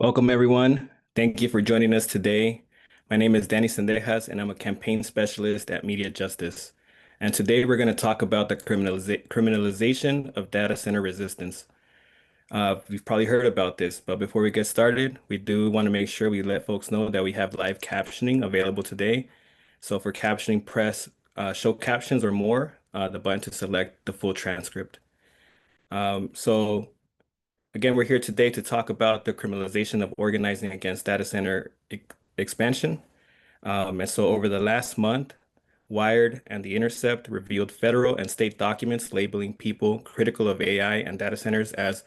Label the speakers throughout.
Speaker 1: Welcome, everyone. Thank you for joining us today. My name is Danny Sendejas, and I'm a campaign specialist at Media Justice. And today we're going to talk about the criminalization of data center resistance. You've probably heard about this, but before we get started, we do want to make sure we let folks know that we have live captioning available today. So for captioning, press show captions or more, the button to select the full transcript. So again, we're here today to talk about the criminalization of organizing against data center expansion. And so over the last month, Wired and the Intercept revealed federal and state documents labeling people critical of AI and data centers as,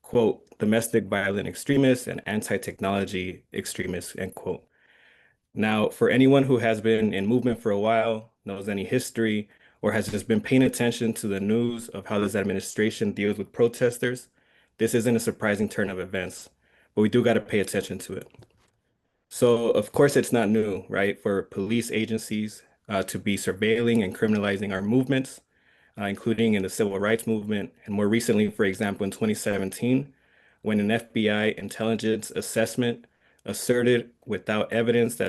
Speaker 1: quote, domestic violent extremists and anti-technology extremists, end quote. Now, for anyone who has been in movement for a while, knows any history, or has just been paying attention to the news of how this administration deals with protesters, this isn't a surprising turn of events, but we do got to pay attention to it. So, of course, it's not new, right, for police agencies to be surveilling and criminalizing our movements, including in the civil rights movement, and more recently, for example, in 2017, when an FBI intelligence assessment asserted without evidence that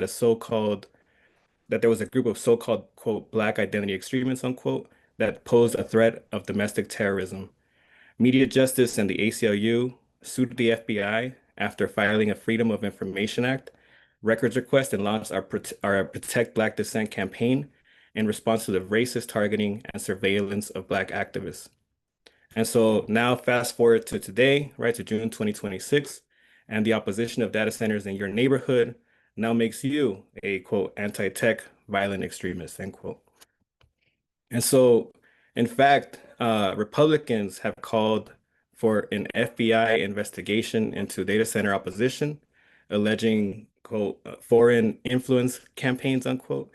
Speaker 1: there was a group of so-called, quote, Black identity extremists, unquote, that posed a threat of domestic terrorism. Media Justice and the ACLU sued the FBI after filing a Freedom of Information Act records request and launched our Protect Black Dissent campaign in response to the racist targeting and surveillance of Black activists. And so now fast forward to today, right, to June 2026, and the opposition of data centers in your neighborhood now makes you a, quote, anti-tech violent extremist, end quote. And so, in fact, Republicans have called for an FBI investigation into data center opposition, alleging, quote, foreign influence campaigns, unquote,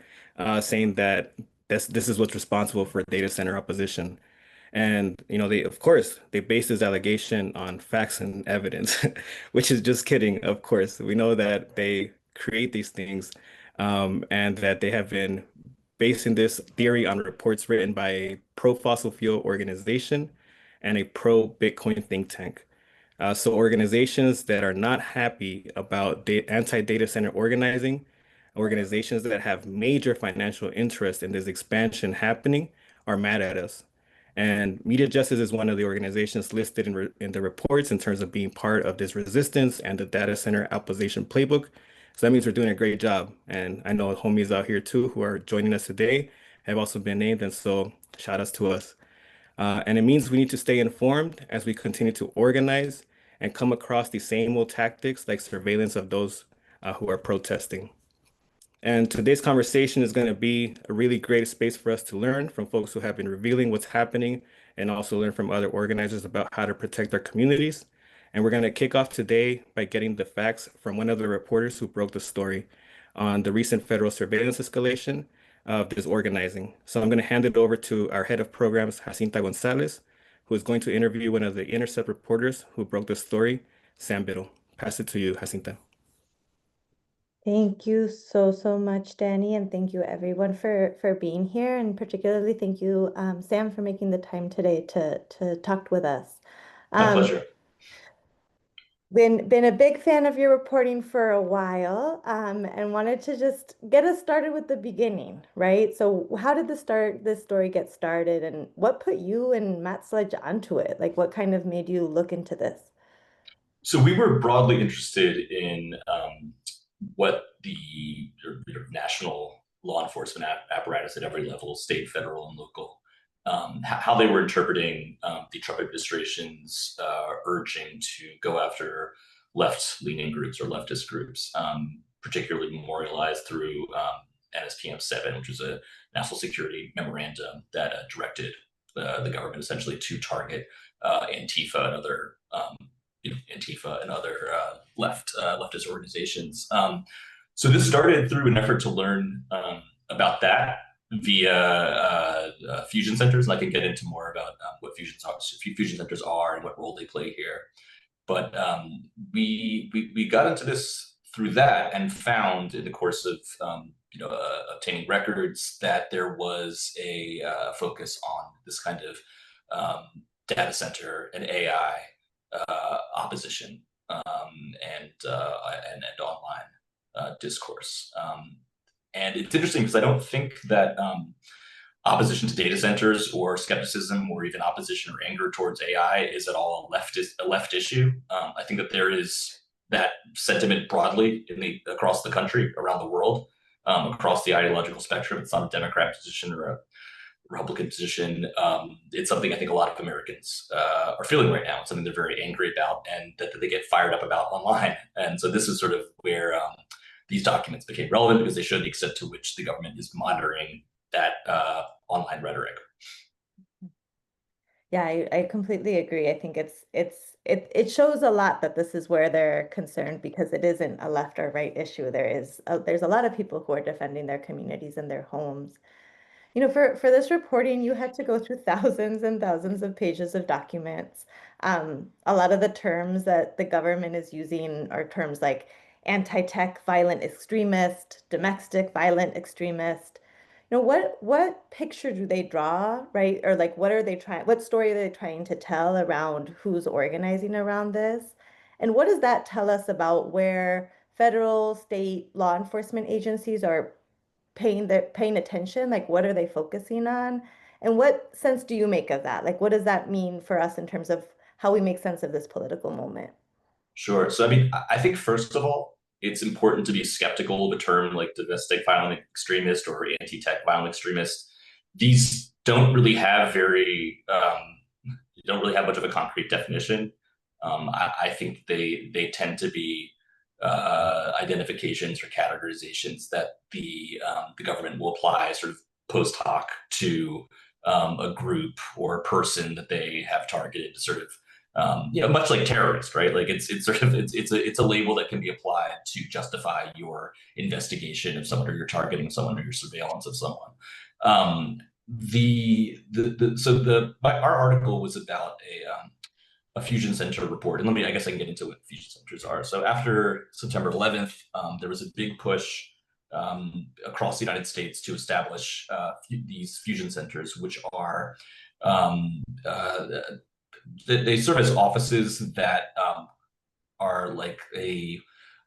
Speaker 1: saying that this is what's responsible for data center opposition. And, they, of course, they base this allegation on facts and evidence, which is just kidding, of course. We know that they create these things, and that they have been basing this theory on reports written by a pro-fossil fuel organization and a pro-Bitcoin think tank. So organizations that are not happy about anti-data center organizing, organizations that have major financial interest in this expansion happening, are mad at us. And Media Justice is one of the organizations listed in the reports in terms of being part of this resistance and the data center opposition playbook. So that means we're doing a great job. And I know homies out here too who are joining us today have also been named. And so shout outs to us. And it means we need to stay informed as we continue to organize and come across the same old tactics like surveillance of those who are protesting. And today's conversation is going to be a really great space for us to learn from folks who have been revealing what's happening and also learn from other organizers about how to protect our communities. And we're going to kick off today by getting the facts from one of the reporters who broke the story on the recent federal surveillance escalation of this organizing. So I'm going to hand it over to our head of programs, Jacinta Gonzalez, who is going to interview one of the Intercept reporters who broke the story, Sam Biddle. Pass it to you, Jacinta.
Speaker 2: Thank you so much, Danny, and thank you everyone for being here, and particularly thank you, Sam, for making the time today to talk with us.
Speaker 3: My pleasure.
Speaker 2: Been a big fan of your reporting for a while, and wanted to just get us started with the beginning, right? So how did this story get started, and what put you and Matt Sledge onto it? Like, what kind of made you look into this?
Speaker 3: So we were broadly interested in what the national law enforcement apparatus at every level, state, federal, and local, how they were interpreting the Trump administration's urging to go after left-leaning groups or leftist groups, particularly memorialized through NSPM 7, which was a national security memorandum that directed the government essentially to target Antifa and other leftist organizations. So this started through an effort to learn about that via fusion centers, and I can get into more about what fusion centers are and what role they play here. But we got into this through that and found in the course of obtaining records that there was a focus on this kind of data center and AI opposition and online discourse. And it's interesting because I don't think that opposition to data centers or skepticism or even opposition or anger towards AI is at all a left issue. I think that there is that sentiment broadly across the country, around the world, across the ideological spectrum. It's not a Democrat position or a Republican position. It's something I think a lot of Americans are feeling right now. It's something they're very angry about and that they get fired up about online. And so this is sort of where these documents became relevant because they showed the extent to which the government is monitoring that online rhetoric.
Speaker 2: Yeah, I completely agree. I think it shows a lot that this is where they're concerned because it isn't a left or right issue. There's a lot of people who are defending their communities and their homes. You know, for this reporting, you had to go through thousands and thousands of pages of documents. A lot of the terms that the government is using are terms like anti-tech violent extremist, domestic violent extremist. You know, what picture do they draw, right? Or like what story are they trying to tell around who's organizing around this? And what does that tell us about where federal, state law enforcement agencies are paying attention? Like what are they focusing on? And what sense do you make of that? Like what does that mean for us in terms of how we make sense of this political moment?
Speaker 3: Sure. So, I mean, I think first of all, it's important to be skeptical of a term like domestic violent extremist or anti-tech violent extremist. These don't really have much of a concrete definition. I think they tend to be identifications or categorizations that the government will apply sort of post hoc to a group or a person that they have targeted to sort of much like terrorist, right? Like it's sort of it's a label that can be applied to justify your investigation of someone or your targeting of someone or your surveillance of someone. Our article was about a fusion center report, and I guess I can get into what fusion centers are. So after September 11th, there was a big push across the United States to establish these fusion centers, which are they serve as offices that are like a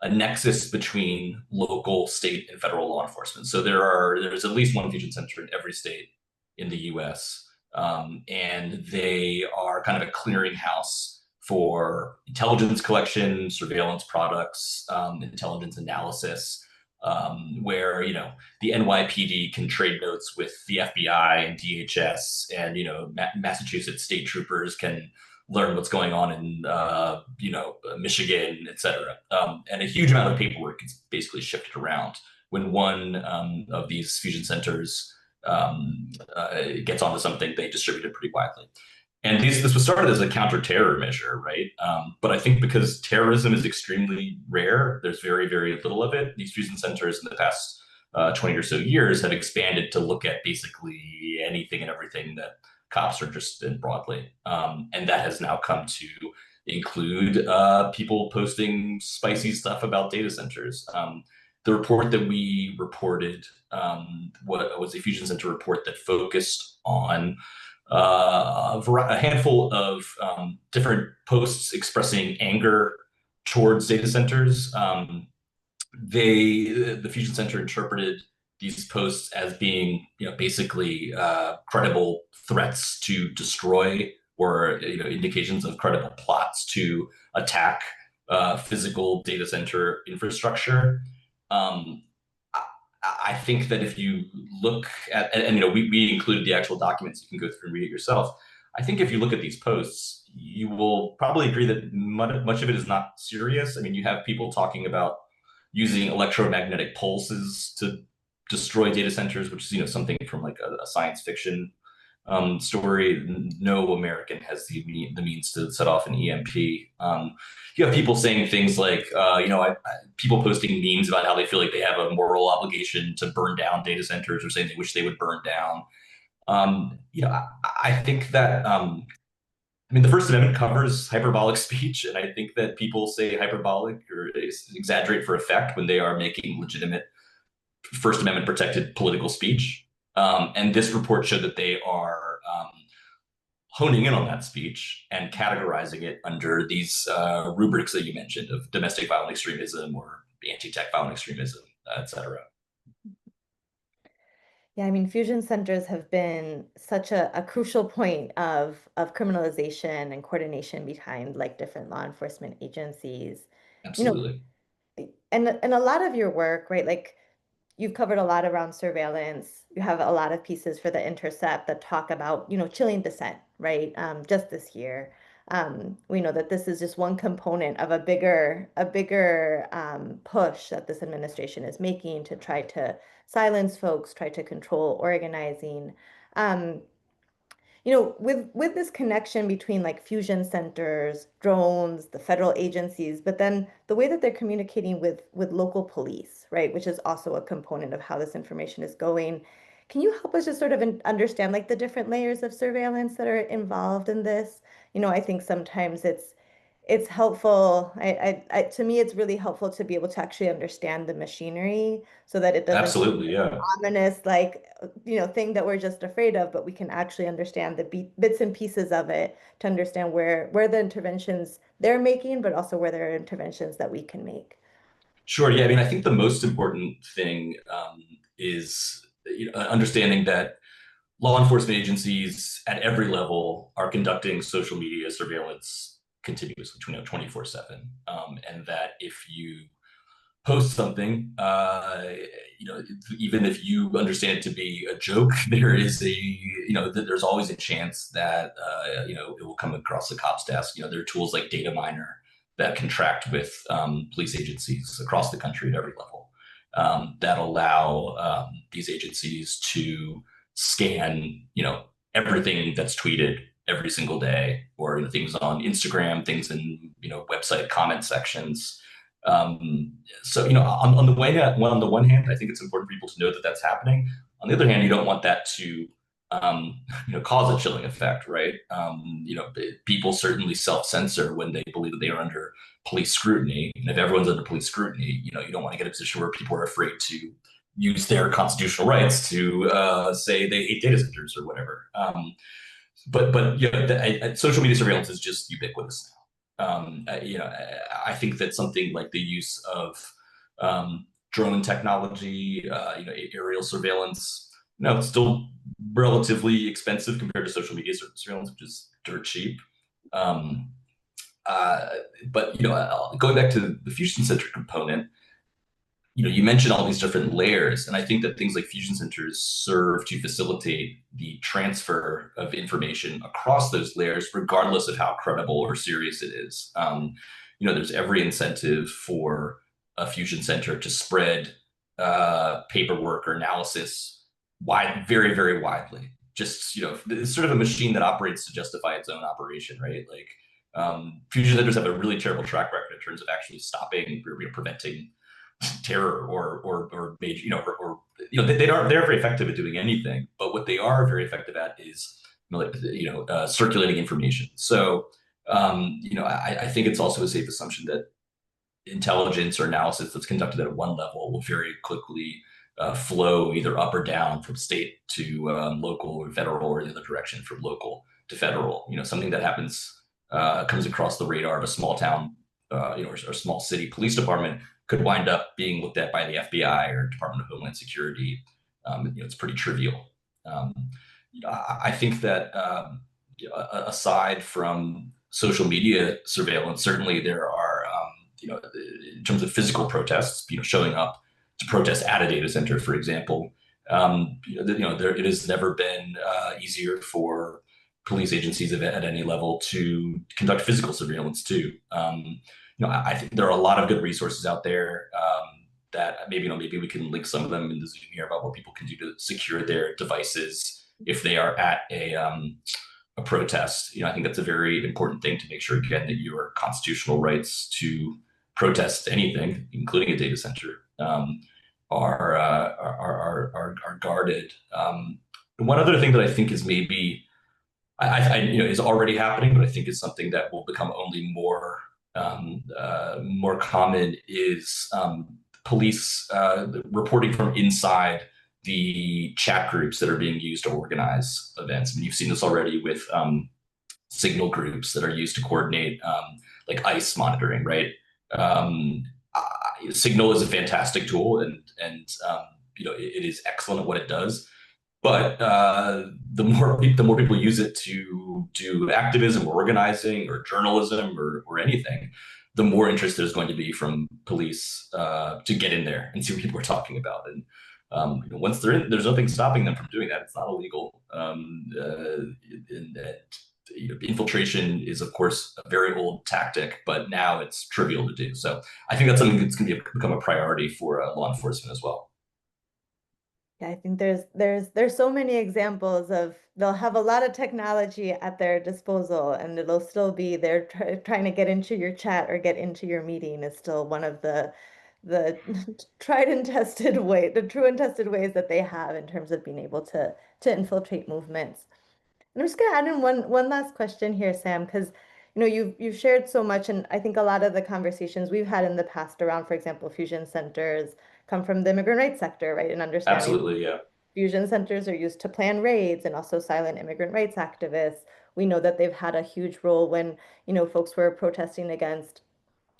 Speaker 3: nexus between local, state, and federal law enforcement. So there's at least one fusion center in every state in the U.S. And they are kind of a clearinghouse for intelligence collection, surveillance products, intelligence analysis, where the NYPD can trade notes with the FBI and DHS, and Massachusetts state troopers can learn what's going on in Michigan, et cetera. And a huge amount of paperwork is basically shifted around when one of these fusion centers gets onto something. They distribute it pretty widely. And this was started as a counter-terror measure, right? But I think because terrorism is extremely rare, there's very, very little of it. These fusion centers in the past 20 or so years have expanded to look at basically anything and everything that cops are interested in broadly. And that has now come to include people posting spicy stuff about data centers. The report that we reported was a fusion center report that focused on a handful of different posts expressing anger towards data centers. The fusion center interpreted these posts as being, basically credible threats to destroy or indications of credible plots to attack physical data center infrastructure. I think that if you look at, and we included the actual documents, you can go through and read it yourself. I think if you look at these posts, you will probably agree that much of it is not serious. I mean, you have people talking about using electromagnetic pulses to destroy data centers, which is something from like a science fiction story. No American has the means to set off an EMP. You have people saying things like, people posting memes about how they feel like they have a moral obligation to burn down data centers, or saying they wish they would burn down. I think that, the First Amendment covers hyperbolic speech, and I think that people say hyperbolic or exaggerate for effect when they are making legitimate First Amendment protected political speech. And this report showed that they are honing in on that speech and categorizing it under these rubrics that you mentioned of domestic violent extremism or anti-tech violent extremism, et cetera.
Speaker 2: Yeah, I mean, fusion centers have been such a crucial point of criminalization and coordination behind like different law enforcement agencies. You know,
Speaker 3: Absolutely.
Speaker 2: and a lot of your work, right? Like you've covered a lot around surveillance. You have a lot of pieces for the Intercept that talk about, chilling dissent, right? Just this year. We know that this is just one component of a bigger push that this administration is making to try to silence folks, try to control organizing. Um, with this connection between like fusion centers, drones, the federal agencies, but then the way that they're communicating with local police, right, which is also a component of how this information is going. Can you help us just sort of understand like the different layers of surveillance that are involved in this? I think sometimes it's helpful. To me, it's really helpful to be able to actually understand the machinery so that it doesn't
Speaker 3: Absolutely, yeah.
Speaker 2: ominous like thing that we're just afraid of, but we can actually understand the bits and pieces of it to understand where the interventions they're making, but also where there are interventions that we can make.
Speaker 3: Sure. Yeah. I mean, I think the most important thing is understanding that law enforcement agencies at every level are conducting social media surveillance continuously, 24/7, and that if you post something, even if you understand it to be a joke, there is there's always a chance that, it will come across the cop's desk. There are tools like data miner that contract with police agencies across the country at every level that allow these agencies to scan, everything that's tweeted every single day, or things on Instagram, things in, website comment sections. So, on the one hand, I think it's important for people to know that that's happening. On the other hand, you don't want that to, cause a chilling effect, right? People certainly self-censor when they believe that they are under police scrutiny. And if everyone's under police scrutiny, you don't want to get a position where people are afraid to use their constitutional rights to say they hate data centers or whatever. But social media surveillance is just ubiquitous now. I think that something like the use of drone technology, aerial surveillance, it's still relatively expensive compared to social media surveillance, which is dirt cheap. Um, uh, but going back to the fusion center component, you mentioned all these different layers, and I think that things like fusion centers serve to facilitate the transfer of information across those layers, regardless of how credible or serious it is. There's every incentive for a fusion center to spread paperwork or analysis very, very widely. Just, it's sort of a machine that operates to justify its own operation, right? Like, fusion centers have a really terrible track record in terms of actually stopping or preventing terror or major, they're very effective at doing anything, but what they are very effective at is circulating information. So I think it's also a safe assumption that intelligence or analysis that's conducted at one level will very quickly flow either up or down from state to local or federal, or the other direction from local to federal. Something that happens comes across the radar of a small town or small city police department could wind up being looked at by the FBI or Department of Homeland Security. It's pretty trivial. I think that aside from social media surveillance, certainly there are, in terms of physical protests, showing up to protest at a data center, for example. It has never been easier for police agencies at any level to conduct physical surveillance too. I think there are a lot of good resources out there that maybe we can link some of them in the Zoom here about what people can do to secure their devices if they are at a protest. I think that's a very important thing to make sure, again, that your constitutional rights to protest anything, including a data center, are guarded. One other thing that I think is maybe is already happening, but I think is something that will become only more common is police reporting from inside the chat groups that are being used to organize events. I mean, you've seen this already with signal groups that are used to coordinate like ICE monitoring, right? Um, Signal is a fantastic tool, and it is excellent at what it does. But the more people use it to do activism or organizing or journalism or anything, the more interest there's going to be from police to get in there and see what people are talking about. And once they're in, there's nothing stopping them from doing that. It's not illegal. Infiltration is, of course, a very old tactic, but now it's trivial to do. So I think that's something that's going to become a priority for law enforcement as well.
Speaker 2: Yeah, I think there's so many examples of they'll have a lot of technology at their disposal and it'll still be they're trying to get into your chat or get into your meeting is still one of the tried and tested way, the true and tested ways that they have in terms of being able to infiltrate movements. And I'm just gonna add in one last question here, Sam, because you've shared so much, and I think a lot of the conversations we've had in the past around, for example, fusion centers come from the immigrant rights sector, right? And understanding
Speaker 3: Absolutely, yeah.
Speaker 2: fusion centers are used to plan raids and also silent immigrant rights activists. We know that they've had a huge role when, folks were protesting against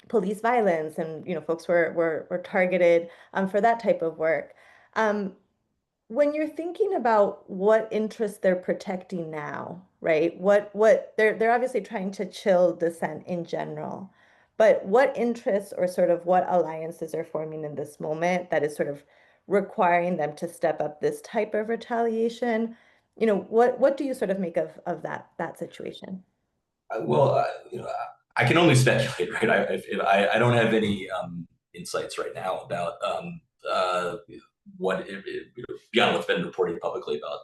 Speaker 2: police violence and, folks were targeted for that type of work. Um, when you're thinking about what interests they're protecting now, right? What they're obviously trying to chill dissent in general, but what interests or sort of what alliances are forming in this moment that is sort of requiring them to step up this type of retaliation? What do you sort of make of that situation?
Speaker 3: Well, I can only speculate, right? I don't have any insights right now about beyond what's been reported publicly about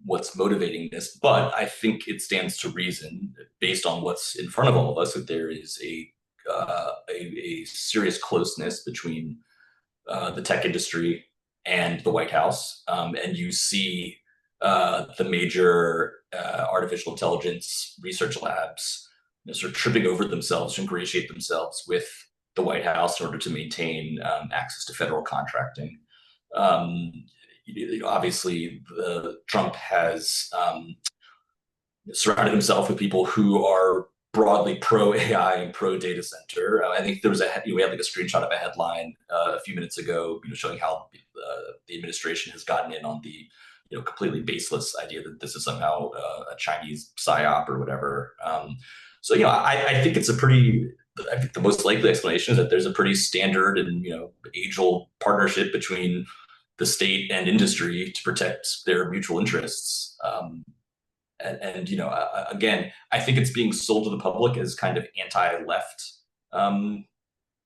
Speaker 3: what's motivating this. But I think it stands to reason, based on what's in front of all of us, that there is a serious closeness between the tech industry and the White House, and you see the major artificial intelligence research labs sort of tripping over themselves to ingratiate themselves with the White House in order to maintain access to federal contracting. Um, Obviously, Trump has surrounded himself with people who are broadly pro AI and pro data center. I think there was we had like a screenshot of a headline a few minutes ago, showing how the administration has gotten in on the completely baseless idea that this is somehow a Chinese psyop or whatever. So I think it's a pretty. I think the most likely explanation is that there's a pretty standard and age-old partnership between the state and industry to protect their mutual interests. Again, I think it's being sold to the public as kind of anti-left um,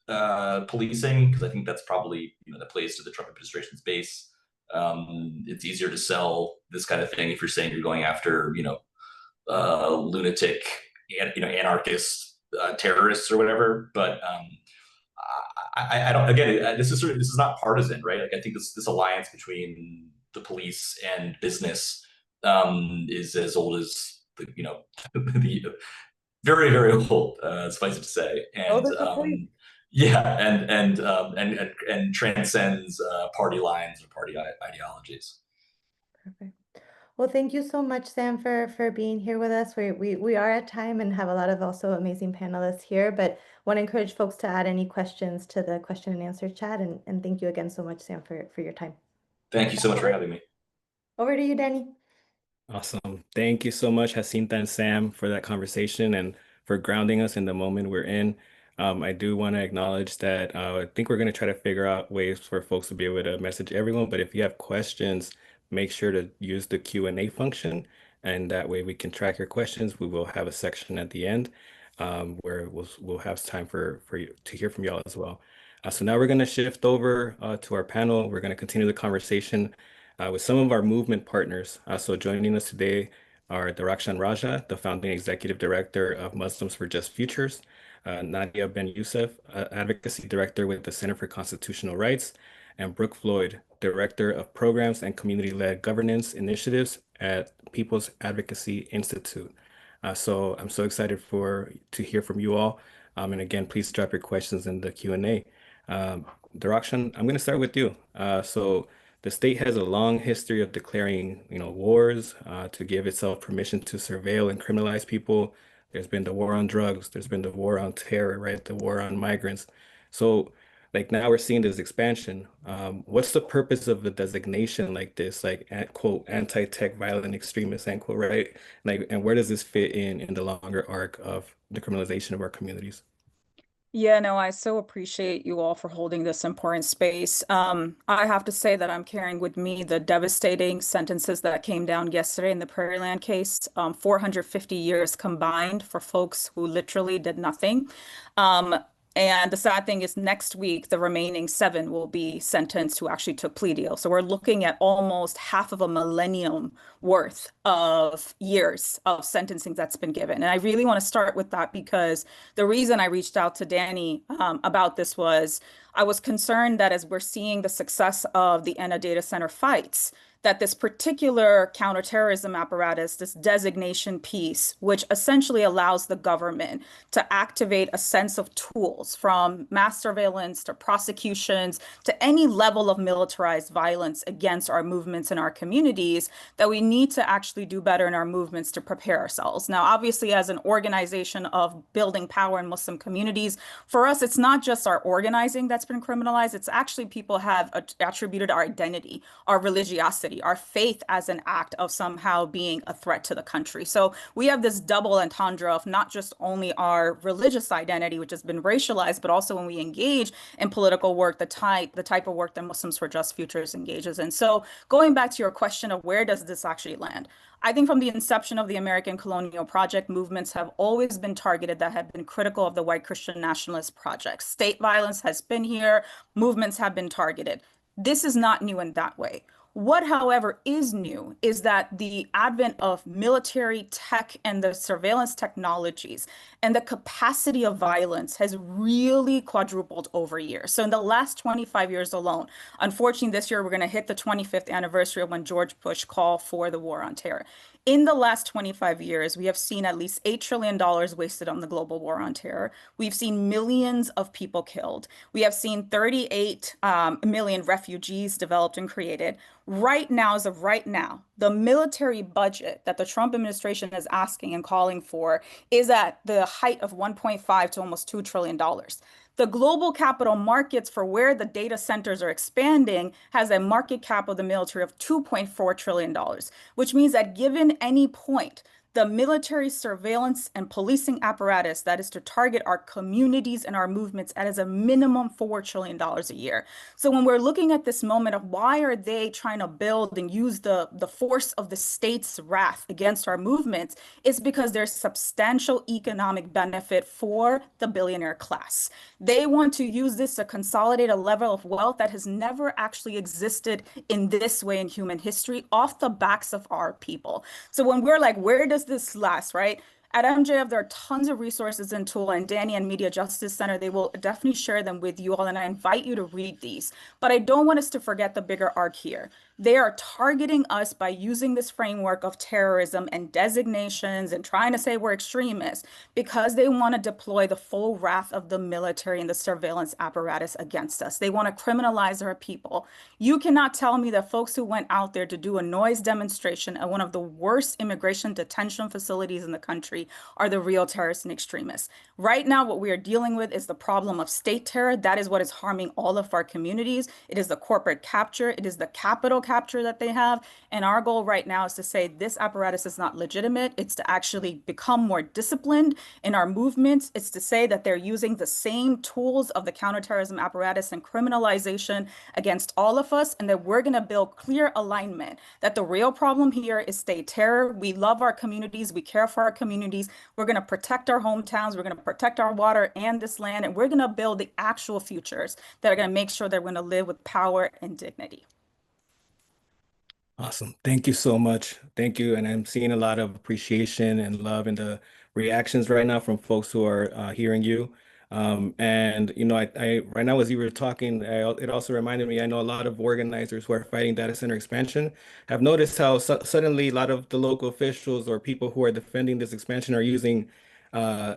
Speaker 3: policing, because I think that's probably that plays to the Trump administration's base. It's easier to sell this kind of thing if you're saying you're going after lunatic anarchist terrorists or whatever. But I don't. Again, this is not partisan, right? Like I think this alliance between the police and business is as old as the very very old. Suffice it to say,
Speaker 2: Oh,
Speaker 3: and
Speaker 2: there's a point.
Speaker 3: yeah, and transcends party lines or party ideologies.
Speaker 2: Perfect. Well, thank you so much, Sam, for being here with us. We are at time and have a lot of also amazing panelists here, but want to encourage folks to add any questions to the question and answer chat. And thank you again so much, Sam, for your time.
Speaker 3: Thank you so much for having me.
Speaker 2: Over to you, Danny.
Speaker 1: Awesome. Thank you so much, Jacinta and Sam, for that conversation and for grounding us in the moment we're in. I do want to acknowledge that I think we're going to try to figure out ways for folks to be able to message everyone. But if you have questions, make sure to use the Q&A function, and that way we can track your questions. We will have a section at the end where we'll have time for you to hear from y'all as well. So now we're going to shift over to our panel. We're going to continue the conversation with some of our movement partners. So joining us today are Darakshan Raja, the founding executive director of Muslims for Just Futures, Nadia Ben Youssef, advocacy director with the Center for Constitutional Rights, and Brooke Floyd, director of programs and community-led governance initiatives at People's Advocacy Institute. So I'm so excited to hear from you all. And again, please drop your questions in the Q&A. Darakshan, I'm going to start with you. So The state has a long history of declaring, wars to give itself permission to surveil and criminalize people. There's been the war on drugs, there's been the war on terror, right? The war on migrants. So, like now we're seeing this expansion. What's the purpose of a designation like this, like quote, anti-tech violent extremists, end quote, right? Like, and where does this fit in the longer arc of the criminalization of our communities?
Speaker 4: Yeah, no, I so appreciate you all for holding this important space. I have to say that I'm carrying with me the devastating sentences that came down yesterday in the Prairieland case, 450 years combined for folks who literally did nothing. Um, and the sad thing is next week, the remaining seven will be sentenced who actually took plea deals. So we're looking at almost half of a millennium worth of years of sentencing that's been given. And I really want to start with that because the reason I reached out to Danny about this was I was concerned that as we're seeing the success of the ENA data center fights, that this particular counterterrorism apparatus, this designation piece, which essentially allows the government to activate a sense of tools from mass surveillance to prosecutions to any level of militarized violence against our movements in our communities, that we need to actually do better in our movements to prepare ourselves. Now, obviously, as an organization of building power in Muslim communities, for us, it's not just our organizing that's been criminalized, it's actually people have attributed our identity, our religiosity, our faith as an act of somehow being a threat to the country. So we have this double entendre of not just only our religious identity, which has been racialized, but also when we engage in political work, the type of work that Muslims for Just Futures engages in. So going back to your question of where does this actually land? I think from the inception of the American colonial project, movements have always been targeted that have been critical of the white Christian nationalist project. State violence has been here, movements have been targeted. This is not new in that way. What, however, is new is that the advent of military tech and the surveillance technologies and the capacity of violence has really quadrupled over years. So in the last 25 years alone, unfortunately, this year we're going to hit the 25th anniversary of when George Bush called for the war on terror. In the last 25 years, we have seen at least $8 trillion wasted on the global war on terror. We've seen millions of people killed. We have seen 38 million refugees developed and created. Right now, as of right now, the military budget that the Trump administration is asking and calling for is at the height of 1.5 to almost $2 trillion. The global capital markets for where the data centers are expanding has a market cap of the military of $2.4 trillion, which means that given any point, the military surveillance and policing apparatus that is to target our communities and our movements at as a minimum $4 trillion a year. So when we're looking at this moment of why are they trying to build and use the force of the state's wrath against our movements, it's because there's substantial economic benefit for the billionaire class. They want to use this to consolidate a level of wealth that has never actually existed in this way in human history off the backs of our people. So when we're like, where does this last, right? At MJF, there are tons of resources and tool, and Danny and Media Justice Center, they will definitely share them with you all, and I invite you to read these. But I don't want us to forget the bigger arc here. They are targeting us by using this framework of terrorism and designations and trying to say we're extremists because they want to deploy the full wrath of the military and the surveillance apparatus against us. They want to criminalize our people. You cannot tell me that folks who went out there to do a noise demonstration at one of the worst immigration detention facilities in the country are the real terrorists and extremists. Right now, what we are dealing with is the problem of state terror. That is what is harming all of our communities. It is the corporate capture. It is the capital capture that they have. And our goal right now is to say this apparatus is not legitimate. It's to actually become more disciplined in our movements. It's to say that they're using the same tools of the counterterrorism apparatus and criminalization against all of us, and that we're going to build clear alignment that the real problem here is state terror. We love our communities. We care for our communities. We're going to protect our hometowns. We're going to protect our water and this land, and we're going to build the actual futures that are going to make sure that we're going to live with power and dignity.
Speaker 1: Awesome. Thank you so much. Thank you. And I'm seeing a lot of appreciation and love in the reactions right now from folks who are hearing you. I right now, as you were talking, it also reminded me, I know a lot of organizers who are fighting data center expansion have noticed how suddenly a lot of the local officials or people who are defending this expansion are using uh,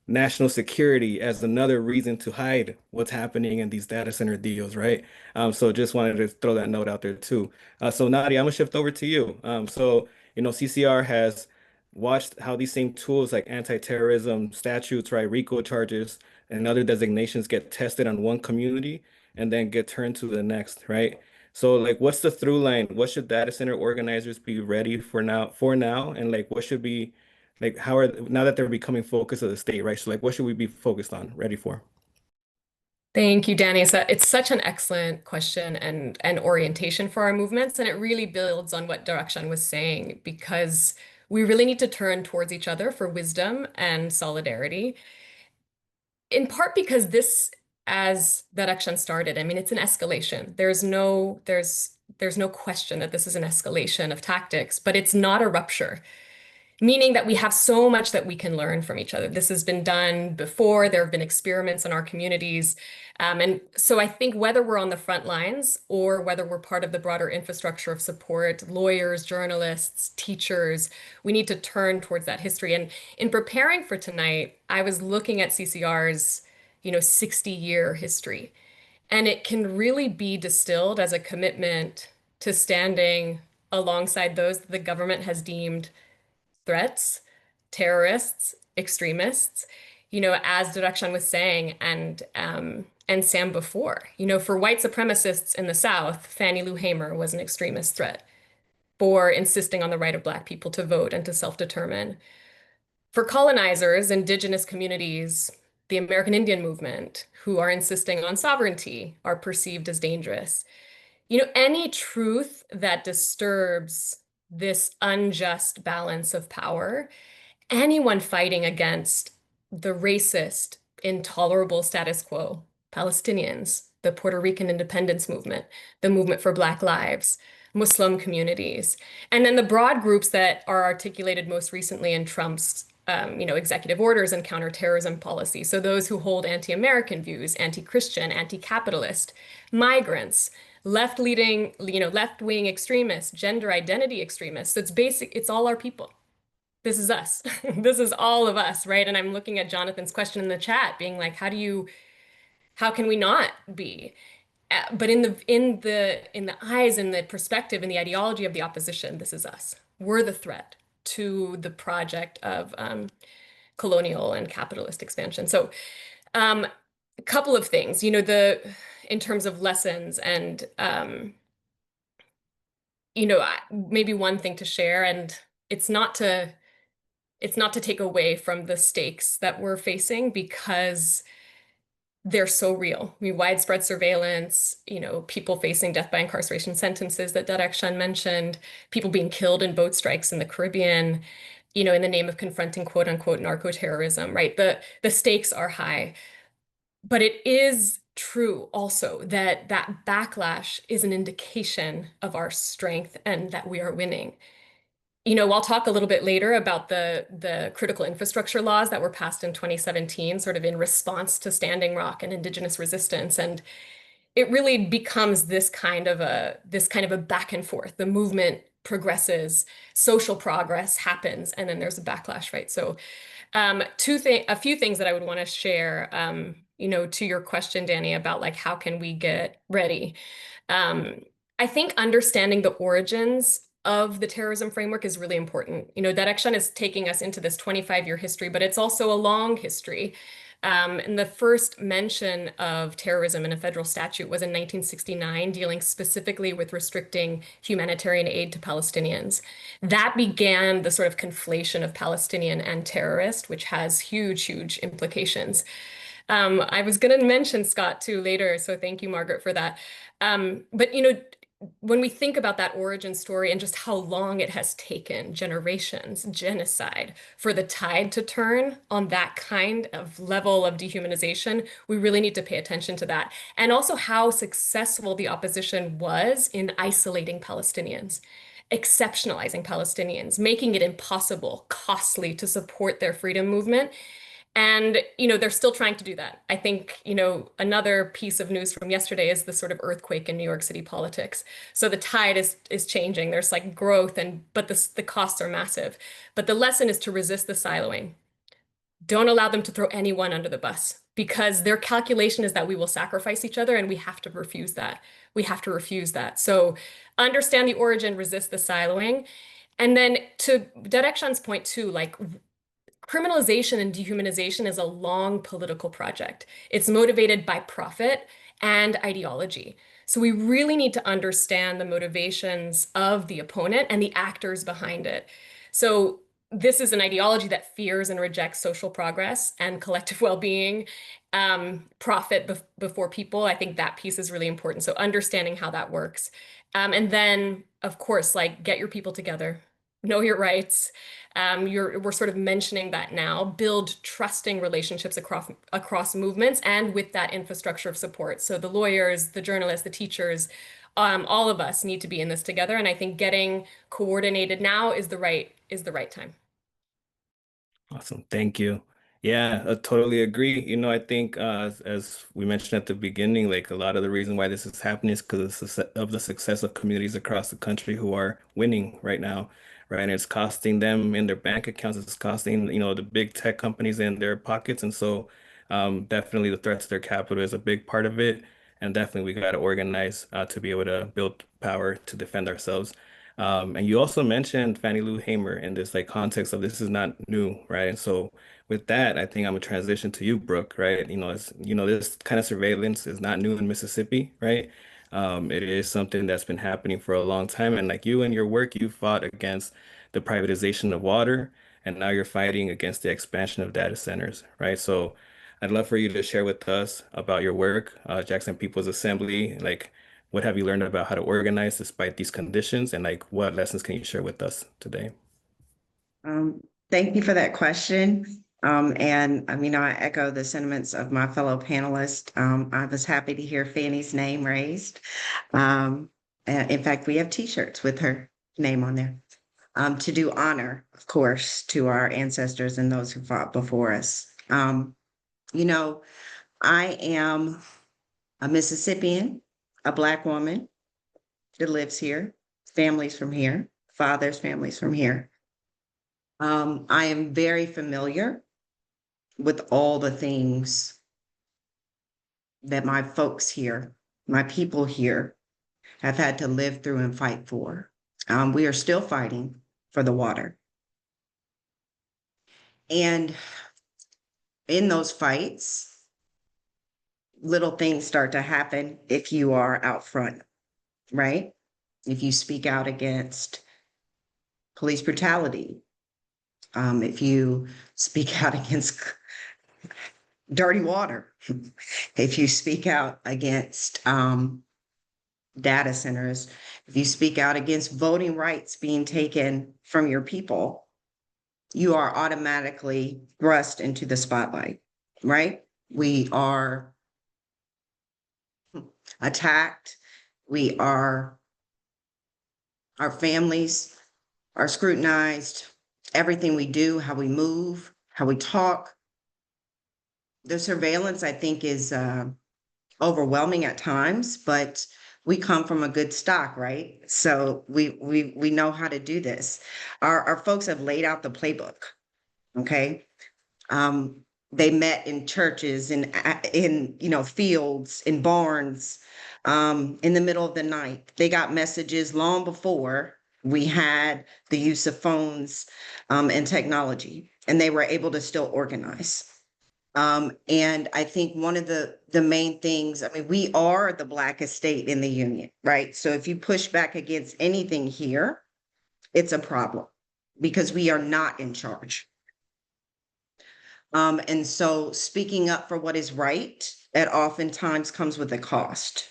Speaker 1: national security as another reason to hide what's happening in these data center deals, right? So just wanted to throw that note out there too. So Nadia, I'm gonna shift over to you. CCR has watched how these same tools like anti-terrorism statutes, right, RICO charges, and other designations get tested on one community and then get turned to the next, right? So like what's the through line? What should data center organizers be ready for now? And like what should be like how are now that they're becoming focus of the state, right? So like what should we be focused on, ready for?
Speaker 5: Thank you, Danny. It's such an excellent question and orientation for our movements, and it really builds on what Darshan was saying, because we really need to turn towards each other for wisdom and solidarity. In part because this, as Darshan started, I mean, it's an escalation. There's no question that this is an escalation of tactics, but it's not a rupture, meaning that we have so much that we can learn from each other. This has been done before. There have been experiments in our communities. And so I think whether we're on the front lines or whether we're part of the broader infrastructure of support, lawyers, journalists, teachers, we need to turn towards that history. And in preparing for tonight, I was looking at CCR's, 60-year history. And it can really be distilled as a commitment to standing alongside those that the government has deemed threats, terrorists, extremists, as Darshan was saying, and Sam before. For white supremacists in the South, Fannie Lou Hamer was an extremist threat for insisting on the right of Black people to vote and to self-determine. For colonizers, indigenous communities, the American Indian movement, who are insisting on sovereignty, are perceived as dangerous. Any truth that disturbs this unjust balance of power, anyone fighting against the racist, intolerable status quo, Palestinians, the Puerto Rican independence movement, the movement for Black lives, Muslim communities, and then the broad groups that are articulated most recently in Trump's executive orders and counterterrorism policy. So those who hold anti-American views, anti-Christian, anti-capitalist, migrants, left-wing extremists, gender identity extremists. So it's all our people. This is us. This is all of us, right? And I'm looking at Jonathan's question in the chat, being like, how can we not be? But in the eyes and the perspective and the ideology of the opposition, this is us. We're the threat to the project of colonial and capitalist expansion. So a couple of things, in terms of lessons and maybe one thing to share, and it's not to take away from the stakes that we're facing, because they're so real. I mean, widespread surveillance, people facing death by incarceration sentences that Darshan mentioned, people being killed in boat strikes in the Caribbean, in the name of confronting quote unquote narco-terrorism, right? The stakes are high. But it is true also that backlash is an indication of our strength and that we are winning. I'll talk a little bit later about the critical infrastructure laws that were passed in 2017, sort of in response to Standing Rock and Indigenous resistance. And it really becomes this kind of a back and forth. The movement progresses, social progress happens, and then there's a backlash, right? So a few things that I would want to share, to your question, Danny, about like, how can we get ready? I think understanding the origins of the terrorism framework is really important. Darshan is taking us into this 25-year history, but it's also a long history. And the first mention of terrorism in a federal statute was in 1969, dealing specifically with restricting humanitarian aid to Palestinians. That began the sort of conflation of Palestinian and terrorist, which has huge, huge implications. I was going to mention Scott too later, so thank you, Margaret, for that. But when we think about that origin story and just how long it has taken, generations, genocide, for the tide to turn on that kind of level of dehumanization, we really need to pay attention to that. And also how successful the opposition was in isolating Palestinians, exceptionalizing Palestinians, making it impossible, costly to support their freedom movement. And, they're still trying to do that. I think, another piece of news from yesterday is the sort of earthquake in New York City politics. So the tide is changing. There's like growth, but the costs are massive. But the lesson is to resist the siloing, Don't allow them to throw anyone under the bus because their calculation is that we will sacrifice each other and we have to refuse that. We have to refuse that. So understand the origin, resist the siloing. And then to Direction's point too, like criminalization and dehumanization is a long political project. It's motivated by profit and ideology. So we really need to understand the motivations of the opponent and the actors behind it. So this is an ideology that fears and rejects social progress and collective well-being, profit before people. I think that piece is really important. So understanding how that works. And then, of course, like get your people together, know your rights. We're sort of mentioning that now. Build trusting relationships across movements and with that infrastructure of support. So the lawyers, the journalists, the teachers, all of us need to be in this together. And I think getting coordinated now is the right time.
Speaker 1: Awesome. Thank you. Yeah, I totally agree. I think as we mentioned at the beginning, like a lot of the reason why this is happening is because of the success of communities across the country who are winning right now, right? And it's costing them in their bank accounts. It's costing, the big tech companies in their pockets. And so definitely the threat to their capital is a big part of it. And definitely we got to organize to be able to build power to defend ourselves. And you also mentioned Fannie Lou Hamer in this like context of this is not new, right? And so with that, I think I'm gonna transition to you, Brooke, right? This kind of surveillance is not new in Mississippi, right? It is something that's been happening for a long time. And like you and your work, you fought against the privatization of water, and now you're fighting against the expansion of data centers, right? So I'd love for you to share with us about your work, Jackson People's Assembly, like what have you learned about how to organize despite these conditions, and like what lessons can you share with us today?
Speaker 6: Um, Thank you for that question. And I echo the sentiments of my fellow panelists. I was happy to hear Fanny's name raised. In fact, we have T-shirts with her name on there, to do honor, of course, to our ancestors and those who fought before us. You know, I am a Mississippian, a Black woman that lives here, families from here, father's families from here. I am very familiar with all the things that my folks here, my people here, have had to live through and fight for. We are still fighting for the water. And in those fights, little things start to happen if you are out front, right? If you speak out against police brutality, if you speak out against dirty water, if you speak out against data centers, if you speak out against voting rights being taken from your people, you are automatically thrust into the spotlight, right? We are attacked. Our families are scrutinized. Everything we do, how we move, how we talk. The surveillance, I think, is overwhelming at times, but we come from a good stock, right? So we know how to do this. Our folks have laid out the playbook. Okay. They met in churches, in fields, in barns, in the middle of the night. They got messages long before we had the use of phones and technology, and they were able to still organize. And I think one of the main things, we are the Blackest state in the union, right? So if you push back against anything here, it's a problem because we are not in charge. And so speaking up for what is right, that oftentimes comes with a cost.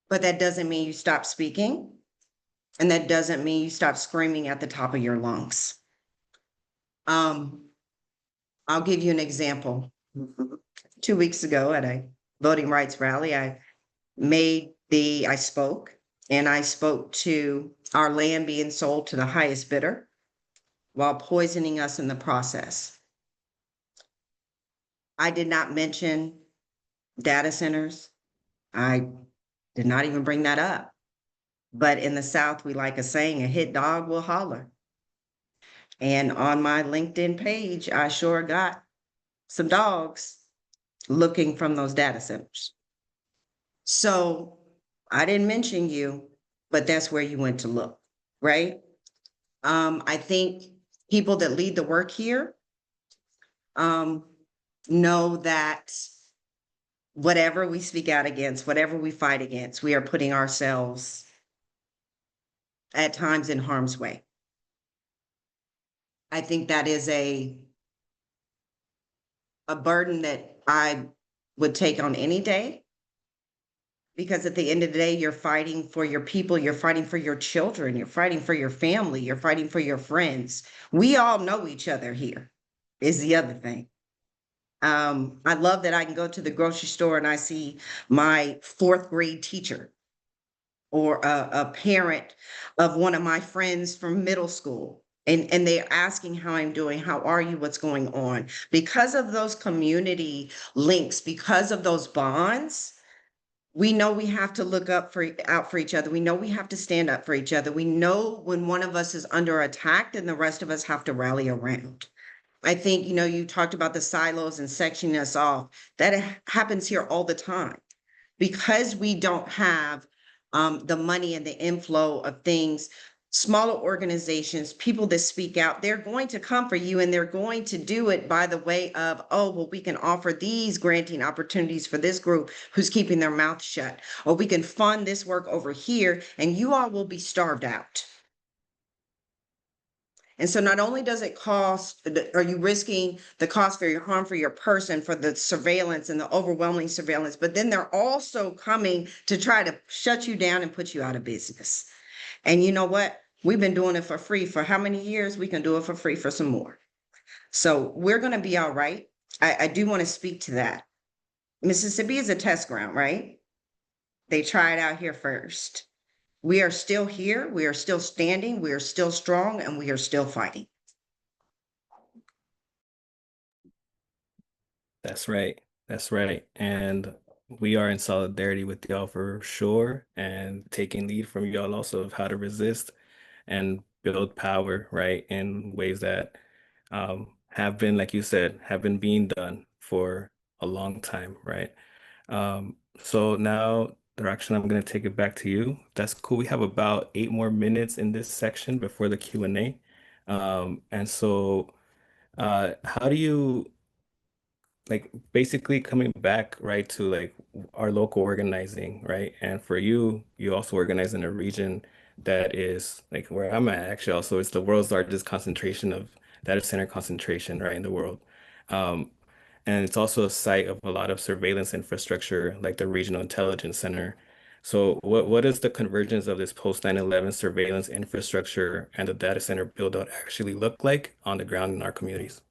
Speaker 6: But that doesn't mean you stop speaking. And that doesn't mean you stop screaming at the top of your lungs. I'll give you an example. 2 weeks ago at a voting rights rally, I spoke to our land being sold to the highest bidder while poisoning us in the process. I did not mention data centers. I did not even bring that up. But in the South, we like a saying, a hit dog will holler. And on my LinkedIn page, I sure got some dogs looking from those data centers. So I didn't mention you, but that's where you went to look, right? I think people that lead the work here know that whatever we speak out against, whatever we fight against, we are putting ourselves at times in harm's way. I think that is a burden that I would take on any day. Because at the end of the day, you're fighting for your people, you're fighting for your children, you're fighting for your family, you're fighting for your friends. We all know each other here, is the other thing. I love that I can go to the grocery store and I see my fourth grade teacher or a parent of one of my friends from middle school. And they're asking how I'm doing, how are you, what's going on? Because of those community links, because of those bonds, we know we have to look out for each other. We know we have to stand up for each other. We know when one of us is under attack, then the rest of us have to rally around. I think, you talked about the silos and sectioning us off. That happens here all the time because we don't have the money and the inflow of things. Smaller organizations, people that speak out, they're going to come for you and they're going to do it by the way of, oh, well, we can offer these granting opportunities for this group who's keeping their mouth shut, or we can fund this work over here and you all will be starved out. And so not only does it cost, are you risking the cost for your harm for your person, for the surveillance and the overwhelming surveillance, but then they're also coming to try to shut you down and put you out of business. And you know what? We've been doing it for free for how many years? We can do it for free for some more. So we're going to be all right. I do want to speak to that. Mississippi is a test ground, right? They try it out here first. We are still here. We are still standing. We are still strong and we are still fighting.
Speaker 1: That's right. That's right. And we are in solidarity with y'all for sure and taking lead from y'all also of how to resist and build power, right, in ways that have been, like you said, have been being done for a long time, right? So now, Direction, I'm going to take it back to you. That's cool. We have about 8 more minutes in this section before the Q&A. And so how do you like basically coming back right to like our local organizing, right? And for you, you also organize in a region that is like where I'm at actually also it's the world's largest concentration of data center concentration, right, in the world. Um, and it's also a site of a lot of surveillance infrastructure, like the Regional Intelligence Center. So what is the convergence of this post 9/11 surveillance infrastructure and the data center build out actually look like on the ground in our communities?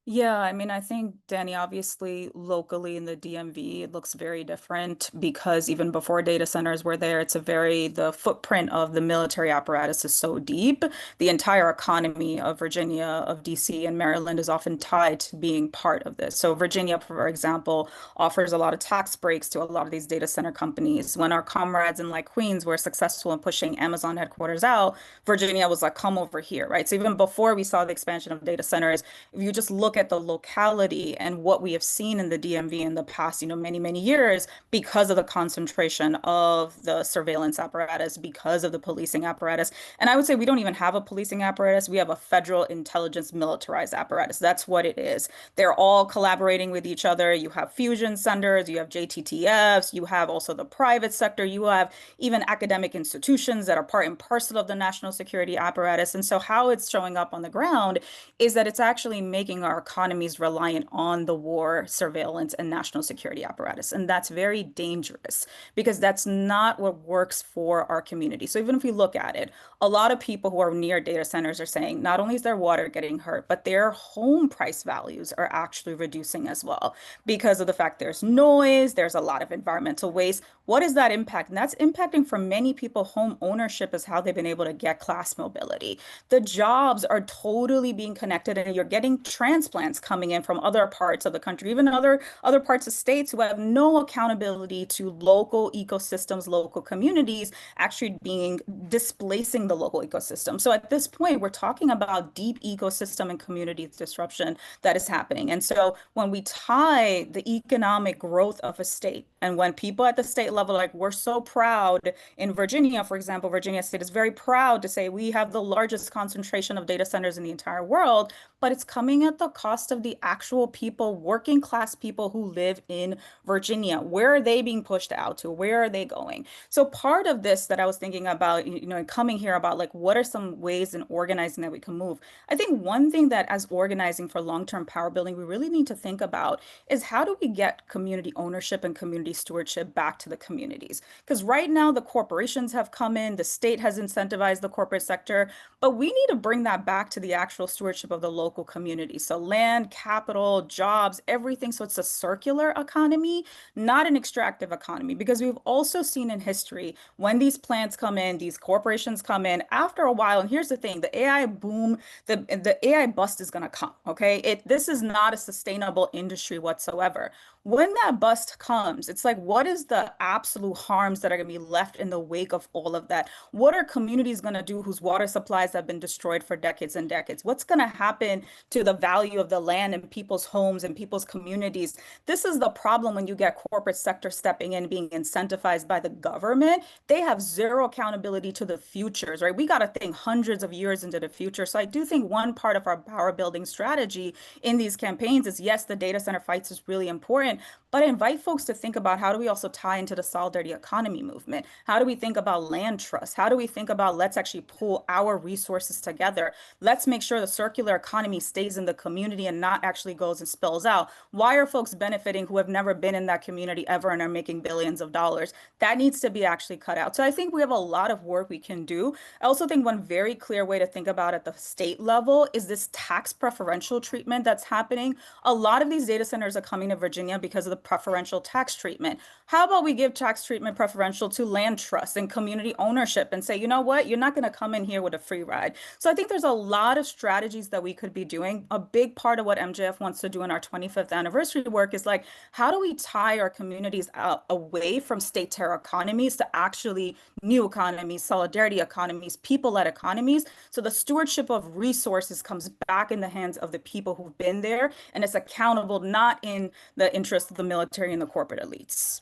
Speaker 4: Yeah, I mean, I think, Danny, obviously locally in the DMV, it looks very different because even before data centers were there, the footprint of the military apparatus is so deep. The entire economy of Virginia, of DC, and Maryland is often tied to being part of this. So Virginia, for example, offers a lot of tax breaks to a lot of these data center companies. When our comrades in like Queens were successful in pushing Amazon headquarters out, Virginia was like, come over here, right? So even before we saw the expansion of data centers, if you just look at the locality and what we have seen in the DMV in the past, many, many years, because of the concentration of the surveillance apparatus, because of the policing apparatus. And I would say we don't even have a policing apparatus. We have a federal intelligence militarized apparatus. That's what it is. They're all collaborating with each other. You have fusion centers, you have JTTFs, you have also the private sector, you have even academic institutions that are part and parcel of the national security apparatus. And so how it's showing up on the ground is that it's actually making our economies reliant on the war, surveillance, and national security apparatus. And that's very dangerous because that's not what works for our community. So even if we look at it, a lot of people who are near data centers are saying not only is their water getting hurt, but their home price values are actually reducing as well because of the fact there's noise, there's a lot of environmental waste. What is that impact? And that's impacting for many people, home ownership is how they've been able to get class mobility. The jobs are totally being connected, and you're getting transplants coming in from other parts of the country, even other parts of states who have no accountability to local ecosystems, local communities actually being displacing the local ecosystem. So at this point, we're talking about deep ecosystem and community disruption that is happening. And so when we tie the economic growth of a state, and when people at the state level, like we're so proud in Virginia, for example, Virginia State is very proud to say we have the largest concentration of data centers in the entire world, but it's coming at the cost of the actual people, working class people who live in Virginia. Where are they being pushed out to? Where are they going? So part of this that I was thinking about, coming here about like what are some ways in organizing that we can move? I think one thing that as organizing for long-term power building, we really need to think about is how do we get community ownership and community stewardship back to the communities? Because right now the corporations have come in, the state has incentivized the corporate sector, but we need to bring that back to the actual stewardship of the local community. So land, capital, jobs, everything. So it's a circular economy, not an extractive economy, because we've also seen in history when these plants come in, these corporations come in, after a while, and here's the thing, the AI boom, the AI bust is going to come, okay? This is not a sustainable industry whatsoever. When that bust comes, it's like, what is the absolute harms that are going to be left in the wake of all of that? What are communities going to do whose water supplies have been destroyed for decades and decades? What's going to happen to the value of the land and people's homes and people's communities? This is the problem when you get corporate sector stepping in, being incentivized by the government. They have zero accountability to the futures, right? We got to think hundreds of years into the future. So I do think one part of our power building strategy in these campaigns is, yes, the data center fights is really important, but I invite folks to think about how do we also tie into the solidarity economy movement? How do we think about land trust? How do we think about let's actually pull our resources together? Let's make sure the circular economy stays in the community and not actually goes and spills out. Why are folks benefiting who have never been in that community ever and are making billions of dollars? That needs to be actually cut out. So I think we have a lot of work we can do. I also think one very clear way to think about at the state level is this tax preferential treatment that's happening. A lot of these data centers are coming to Virginia because of the preferential tax treatment. How about we give tax treatment preferential to land trusts and community ownership and say, you know what, you're not going to come in here with a free ride. So I think there's a lot of strategies that we could be doing. A big part of what MJF wants to do in our 25th anniversary work is like, how do we tie our communities out away from state-terror economies to actually new economies, solidarity economies, people-led economies? So the stewardship of resources comes back in the hands of the people who've been there, and it's accountable, not in the interest of the military and the corporate elites.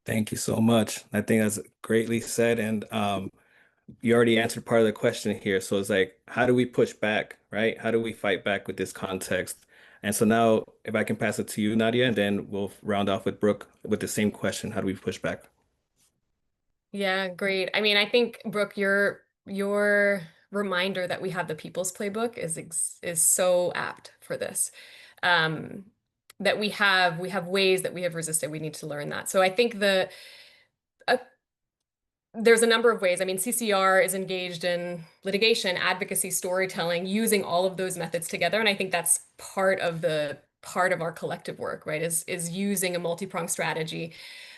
Speaker 1: Thank you so much. I think that's greatly said. And you already answered part of the question here. So it's like, how do we push back, right? How do we fight back with this context? And so now, if I can pass it to you, Nadia, and then we'll round off with Brooke with the same question. How do we push back?
Speaker 5: Yeah, great. I mean, I think, Brooke, your reminder that we have the People's Playbook is so apt for this. That we have ways that we have resisted. We need to learn that. So I think there's a number of ways. I mean, CCR is engaged in litigation, advocacy, storytelling, using all of those methods together. And I think that's part of our collective work, right? Is using a multi-pronged strategy.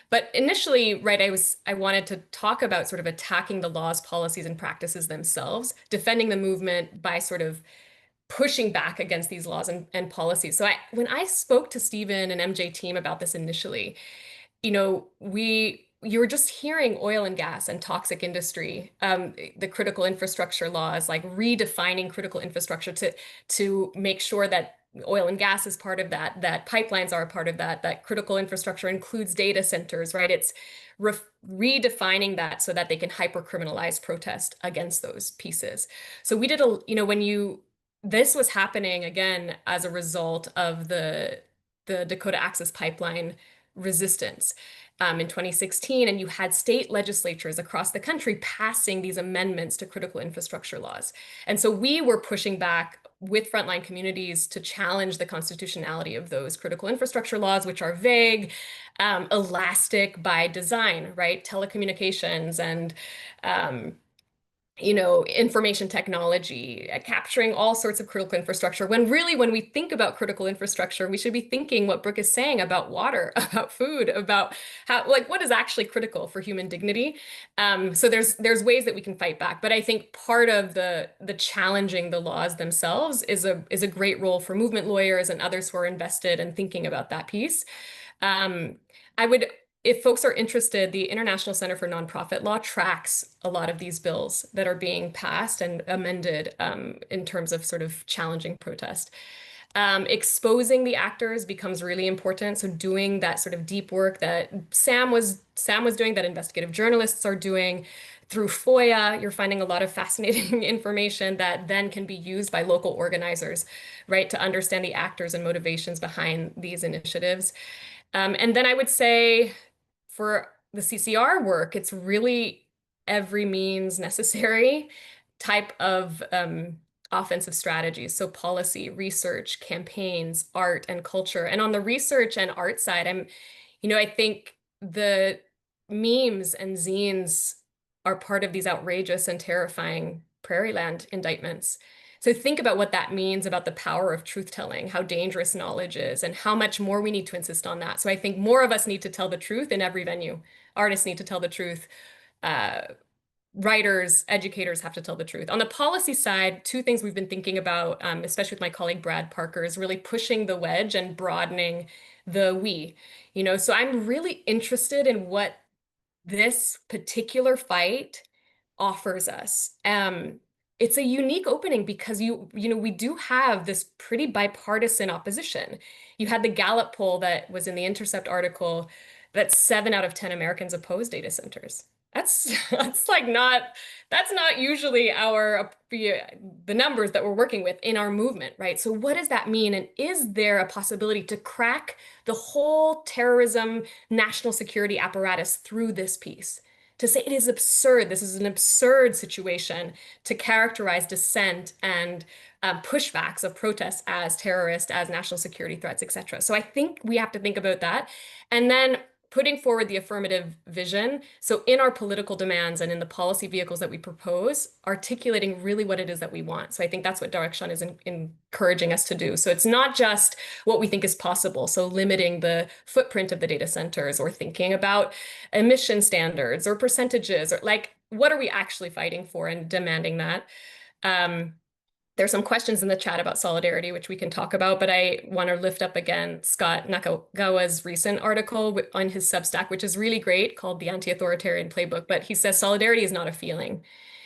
Speaker 5: But initially, right, I wanted to talk about sort of attacking the laws, policies, and practices themselves, defending the movement by sort of pushing back against these laws and policies. So when I spoke to Stephen and MJ team about this initially, you were just hearing oil and gas and toxic industry, the critical infrastructure laws, like redefining critical infrastructure to make sure that oil and gas is part of that, that pipelines are a part of that critical infrastructure includes data centers, right? It's redefining that so that they can hyper-criminalize protest against those pieces. So we did this was happening again as a result of the Dakota Access Pipeline resistance in 2016, and you had state legislatures across the country passing these amendments to critical infrastructure laws. And so we were pushing back with frontline communities to challenge the constitutionality of those critical infrastructure laws, which are vague, elastic by design, right? Telecommunications and information technology, capturing all sorts of critical infrastructure, when really, when we think about critical infrastructure, we should be thinking what Brooke is saying about water, about food, about how, like, what is actually critical for human dignity. So there's ways that we can fight back. But I think part of the challenging the laws themselves is a great role for movement lawyers and others who are invested in thinking about that piece. I would, if folks are interested, the International Center for Nonprofit Law tracks a lot of these bills that are being passed and amended in terms of sort of challenging protest. Exposing the actors becomes really important. So doing that sort of deep work that Sam was doing, that investigative journalists are doing. Through FOIA, you're finding a lot of fascinating information that then can be used by local organizers, right, to understand the actors and motivations behind these initiatives. And then I would say for the CCR work, it's really every means necessary type of offensive strategies. So policy, research, campaigns, art, and culture. And on the research and art side, I think the memes and zines are part of these outrageous and terrifying Prairieland indictments. So think about what that means about the power of truth-telling, how dangerous knowledge is, and how much more we need to insist on that. So I think more of us need to tell the truth in every venue. Artists need to tell the truth. Writers, educators have to tell the truth. On the policy side, two things we've been thinking about, especially with my colleague Brad Parker, is really pushing the wedge and broadening the we. So I'm really interested in what this particular fight offers us. It's a unique opening because we do have this pretty bipartisan opposition. You had the Gallup poll that was in the Intercept article that 7 out of 10 Americans oppose data centers. That's not usually the numbers that we're working with in our movement, right? So what does that mean? And is there a possibility to crack the whole terrorism, national security apparatus through this piece? To say it is absurd, this is an absurd situation to characterize dissent and pushbacks of protests as terrorist, as national security threats, etc. So I think we have to think about that. And then putting forward the affirmative vision. So in our political demands and in the policy vehicles that we propose, articulating really what it is that we want. So I think that's what Direction is encouraging us to do. So it's not just what we think is possible. So limiting the footprint of the data centers, or thinking about emission standards or percentages, or like, what are we actually fighting for and demanding that? There's some questions in the chat about solidarity, which we can talk about, but I want to lift up again Scott Nakagawa's recent article on his Substack, which is really great, called The Anti-Authoritarian Playbook. But he says solidarity is not a feeling.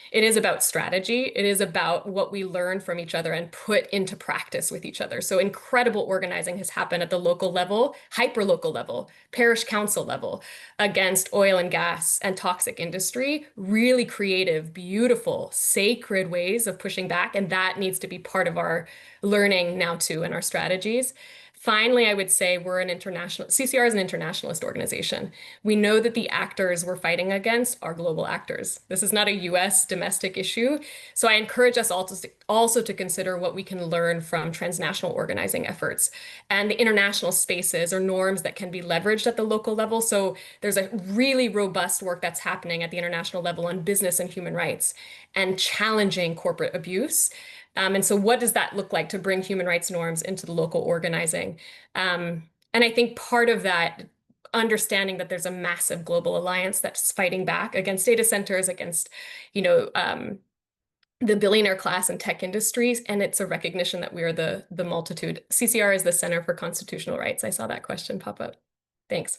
Speaker 5: It is about strategy. It is about what we learn from each other and put into practice with each other. So incredible organizing has happened at the local level, hyper-local level, parish council level, against oil and gas and toxic industry. Really creative, beautiful, sacred ways of pushing back. And that needs to be part of our learning now too, and our strategies. Finally, I would say CCR is an internationalist organization. We know that the actors we're fighting against are global actors. This is not a US domestic issue. So I encourage us also to consider what we can learn from transnational organizing efforts and the international spaces or norms that can be leveraged at the local level. So there's a really robust work that's happening at the international level on business and human rights and challenging corporate abuse. And so what does that look like to bring human rights norms into the local organizing? And I think part of that, understanding that there's a massive global alliance that's fighting back against data centers, against, the billionaire class and tech industries, and it's a recognition that we are the multitude. CCR is the Center for Constitutional Rights. I saw that question pop up. Thanks.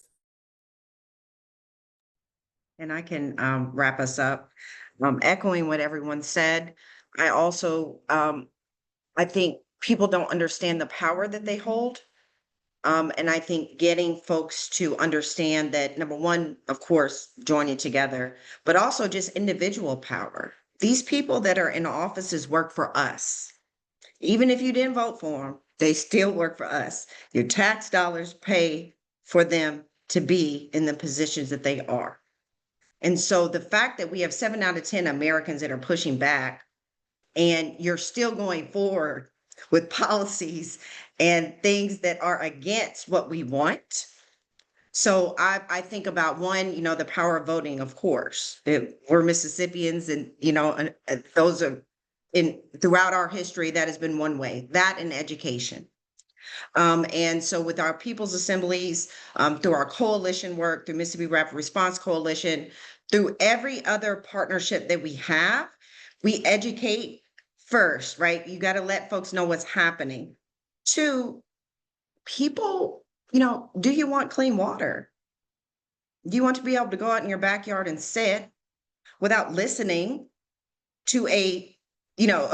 Speaker 6: And I can wrap us up. Echoing what everyone said, I also, I think people don't understand the power that they hold. And I think getting folks to understand that, number one, of course, joining together, but also just individual power. These people that are in offices work for us. Even if you didn't vote for them, they still work for us. Your tax dollars pay for them to be in the positions that they are. And so the fact that we have 7 out of 10 Americans that are pushing back, and you're still going forward with policies and things that are against what we want. So I think about one, the power of voting, of course. We're Mississippians and, those are in throughout our history, that has been one way, that and education. And so with our people's assemblies, through our coalition work, through Mississippi Rapid Response Coalition, through every other partnership that we have, we educate first, right? You got to let folks know what's happening. Two, people, do you want clean water? Do you want to be able to go out in your backyard and sit without listening to a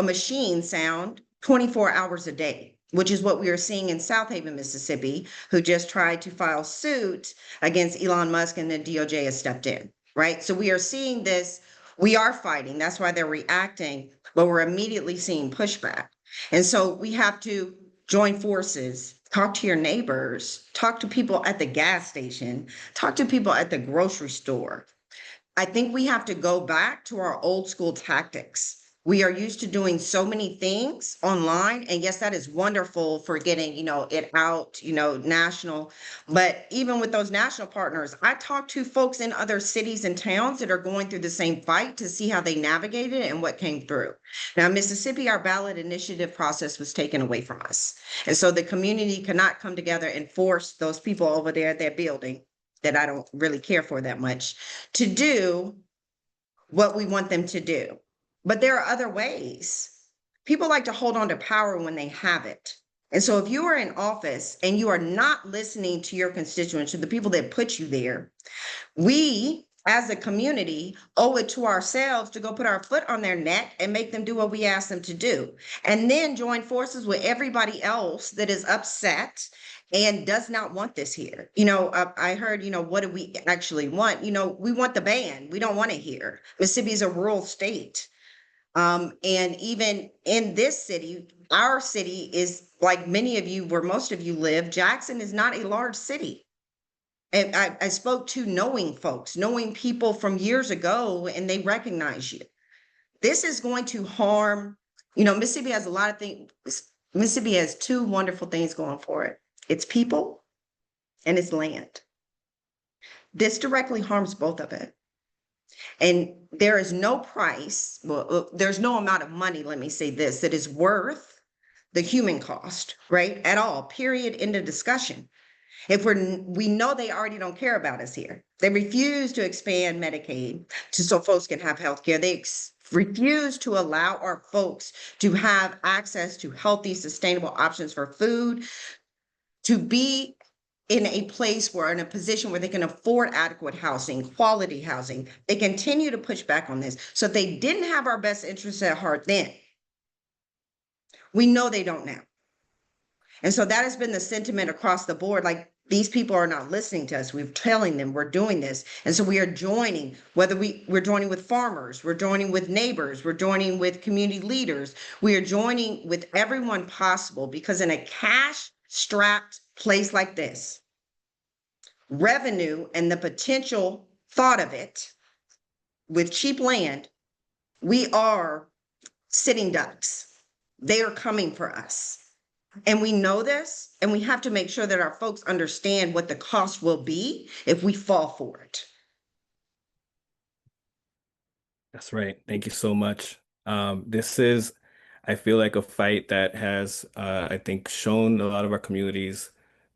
Speaker 6: machine sound 24 hours a day, which is what we are seeing in South Haven, Mississippi, who just tried to file suit against Elon Musk, and the DOJ has stepped in, right? So we are seeing this, we are fighting, that's why they're reacting, but we're immediately seeing pushback. And so we have to join forces, talk to your neighbors, talk to people at the gas station, talk to people at the grocery store. I think we have to go back to our old school tactics. We are used to doing so many things online. And yes, that is wonderful for getting, it out, national. But even with those national partners, I talk to folks in other cities and towns that are going through the same fight to see how they navigated it and what came through. Now, Mississippi, our ballot initiative process was taken away from us. And so the community cannot come together and force those people over there at that building that I don't really care for that much to do what we want them to do. But there are other ways. People like to hold on to power when they have it. And so if you are in office and you are not listening to your constituents, to the people that put you there, we as a community owe it to ourselves to go put our foot on their neck and make them do what we ask them to do. And then join forces with everybody else that is upset and does not want this here. I heard, what do we actually want? We want the ban. We don't want it here. Mississippi is a rural state. And even in this city, our city is like many of you, where most of you live, Jackson is not a large city. And I spoke to knowing folks, knowing people from years ago, and they recognize you. This is going to harm, Mississippi has a lot of things. Mississippi has two wonderful things going for it. It's people and it's land. This directly harms both of it. And there is no price, there's no amount of money, let me say this, that is worth the human cost, right? At all, period, end of discussion. If we know they already don't care about us here. They refuse to expand Medicaid so folks can have health care. They refuse to allow our folks to have access to healthy, sustainable options for food, to be in a place where, in a position where they can afford adequate housing, quality housing. They continue to push back on this. So if they didn't have our best interests at heart then, we know they don't now. And so that has been the sentiment across the board. Like, these people are not listening to us. We're telling them we're doing this. And so we are joining, whether we're joining with farmers, we're joining with neighbors, we're joining with community leaders. We are joining with everyone possible, because in a cash-strapped place like this, revenue and the potential thought of it with cheap land, we are sitting ducks. They are coming for us. And we know this, and we have to make sure that our folks understand what the cost will be if we fall for it.
Speaker 1: That's right. Thank you so much. This is, I feel like, a fight that has, I think, shown a lot of our communities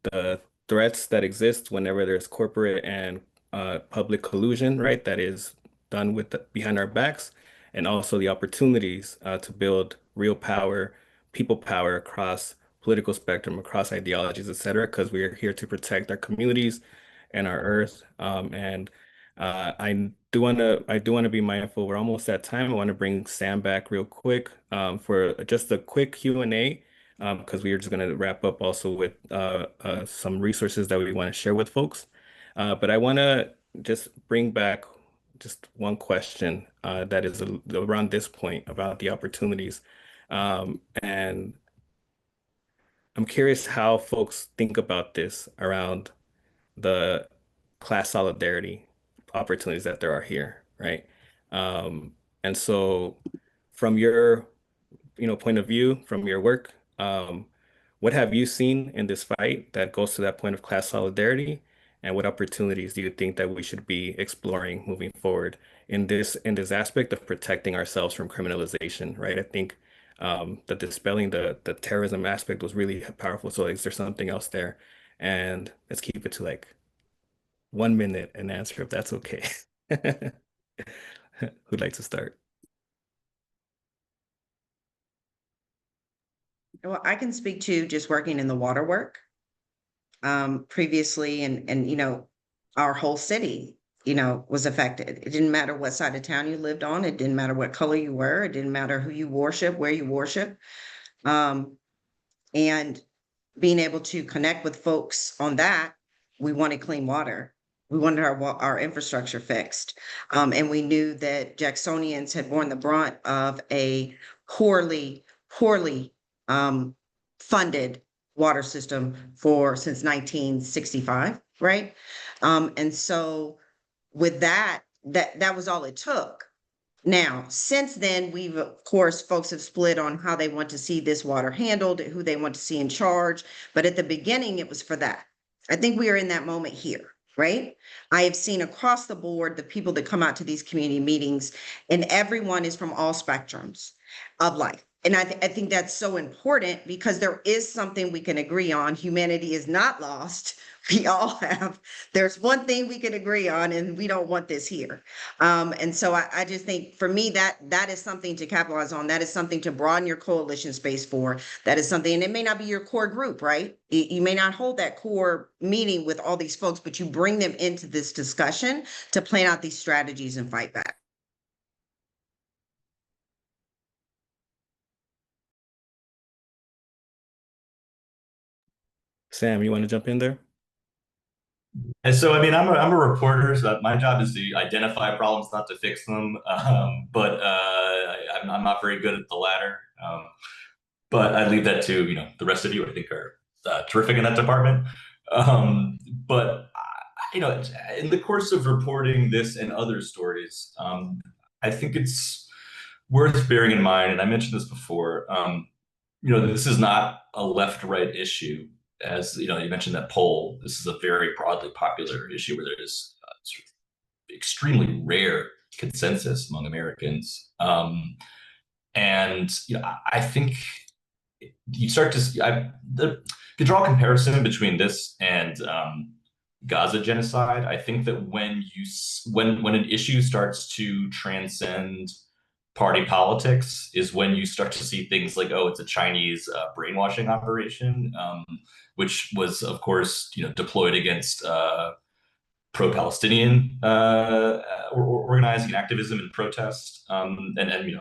Speaker 1: the threats that exist whenever there's corporate and public collusion, right? That is done behind our backs, and also the opportunities to build real power, people power across political spectrum, across ideologies, et cetera, because we are here to protect our communities and our earth. And I do want to be mindful. We're almost at time. I want to bring Sam back real quick for just a quick Q&A, because we are just going to wrap up also with some resources that we want to share with folks. But I want to just bring back just one question that is around this point about the opportunities. And I'm curious how folks think about this around the class solidarity opportunities that there are here, right? And so from your, point of view, from your work, what have you seen in this fight that goes to that point of class solidarity? And what opportunities do you think that we should be exploring moving forward in this aspect of protecting ourselves from criminalization, right? I think that dispelling the terrorism aspect was really powerful. So is there something else there? And let's keep it to like 1 minute and answer if that's okay. Who'd like to start?
Speaker 6: Well, I can speak to just working in the water work previously, and our whole city, was affected. It didn't matter what side of town you lived on. It didn't matter what color you were. It didn't matter who you worship, where you worship. And being able to connect with folks on that, we wanted clean water. We wanted our infrastructure fixed. And we knew that Jacksonians had borne the brunt of a poorly funded water system since 1965, right? And so with that was all it took. Now, since then, of course, folks have split on how they want to see this water handled, who they want to see in charge. But at the beginning, it was for that. I think we are in that moment here, right? I have seen across the board the people that come out to these community meetings, and everyone is from all spectrums of life. And I think that's so important because there is something we can agree on. Humanity is not lost. We all there's one thing we can agree on, and we don't want this here. And so I just think for me that is something to capitalize on. That is something to broaden your coalition space for. That is something, and it may not be your core group, right? You may not hold that core meeting with all these folks, but you bring them into this discussion to plan out these strategies and fight back.
Speaker 1: Sam, you want to jump in there?
Speaker 3: And so, I mean, I'm a reporter, so my job is to identify problems, not to fix them. But I'm not very good at the latter. But I leave that to the rest of you. I think are terrific in that department. But in the course of reporting this and other stories, I think it's worth bearing in mind, and I mentioned this before. This is not a left-right issue. As you mentioned that poll. This is a very broadly popular issue where there is sort of extremely rare consensus among Americans. And I think you start to draw a comparison between this and Gaza genocide. I think that when an issue starts to transcend party politics is when you start to see things like, oh, it's a Chinese brainwashing operation, which was, of course, deployed against pro-Palestinian organizing activism and protest, and